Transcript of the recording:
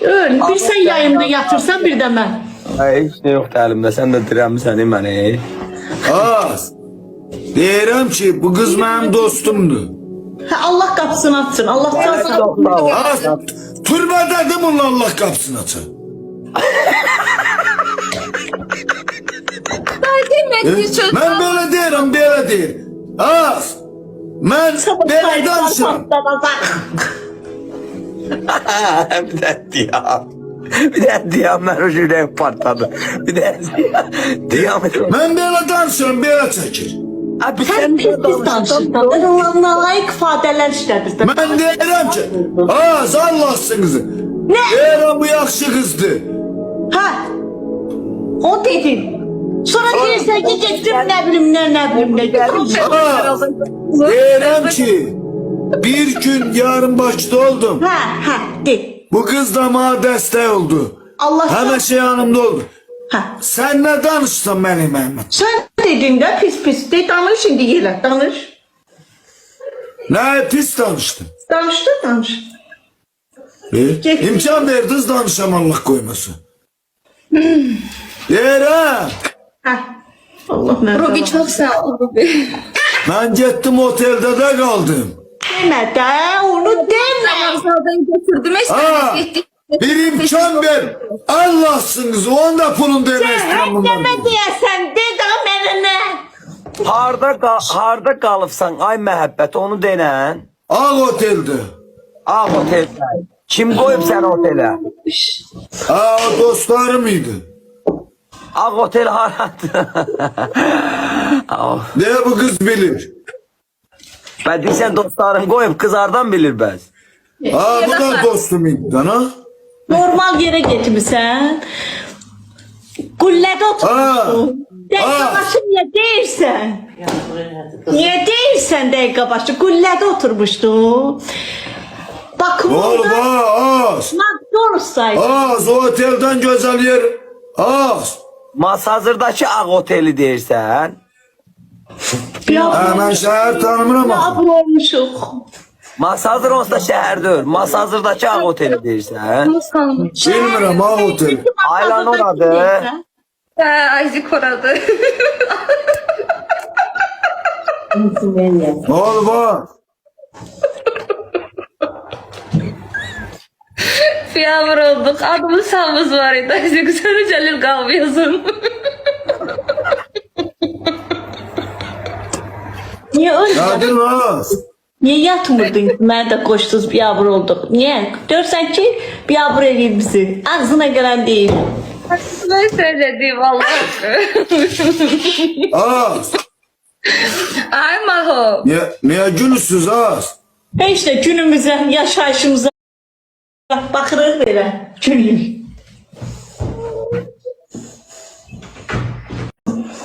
Öyle bir sen yayında yatırsan bir de ben. Ay, hiç ne yoktu elimde. Sen de dirəmisən məni. Az. Deyirəm ki bu kız benim dostumdu. Ha, Allah kapısını açsın. Allah kapısını Az. Türbədədir bunun Allah kapısını açar. Ben böyle deyirəm, belə deyir. Az. Ben belə danışıram. Bir de diyam. Bir de diyam ben o yüreğim partladı. Bir de diyam. Ben belə danışıram, belə çəkir. Abi Sen pis pis danışırdın. Layık ifadeler işledirsin. Ben deyirəm ki, az Allahsın kızı. Ne? Deyirəm bu yaxşı kızdı. Ha? O dedin. Sonra gelirsen ki getirip ne bileyim ne. Az. Deyirəm ki, bir gün yarın Bakıda oldum. Ha de. Bu kız da bana destek oldu. Allah Her şey yanımda oldu. Ha. Sen ne danışsan benim Mehmet? Sen dedin de pis de danış şimdi yine danış. Ne pis danıştın? Danış. İmkan verdiniz danışam Allah koymasın. Deyirəm. Ha. Allah merhaba. Ruby çok sağ ol Ruby. Ben gittim otelde de kaldım. Deme de onu deme. Zaten götürdüm Ha, işte. bir imkan ver. Allah'sınız. Onun da pulunu demezdim bunlar. Deme diyesen de damerine. Harda qalıbsan ay məhəbbət onu denən. Al otelde. Ağ oteldə. Kim qoyub səni otelə? Ha, o dostlarımıydı. Ağ otel haradır? Ne bu kız bilir. Ben deyirsən dostların qoyub kız hardan bilir bəs? Ha, bu da dostumuydu ha. Normal yere getirmişsen. Gullede oturmuşsun. Dakika başı niye değilsen? Niye değilsen dakika başı? Gullede oturmuştun. Bak Oğlum burada az. McDonald's'taydı. Az o otelden güzel yer. Az. Masazırdakı ağ oteli deyirsən? Ha, ben şehir tanımıram Ya ama. bu olmuşuk. Masazır olsa da şəhər deyil. Masazırdakı ağ oteli deyirsən? Bilmirəm ha otel. Aylan oradır. Ayzik oradı. Oğlum bak. Fiyamur olduk. Adımız sağımız var idi. Ayzik sonra Celil kalmıyorsun. Niye öyle? Yadın az. Niye yatmırdın? Ben de koştuz bir yavru olduk. Niye? Diyorsan ki bir yavru edeyim bizi. Ağzına gelen değil. Ben söylediğim Allah. Az. Ay Maho. Niye gülüsüz az? İşte günümüze, yaşayışımıza bakırız böyle. Günüm.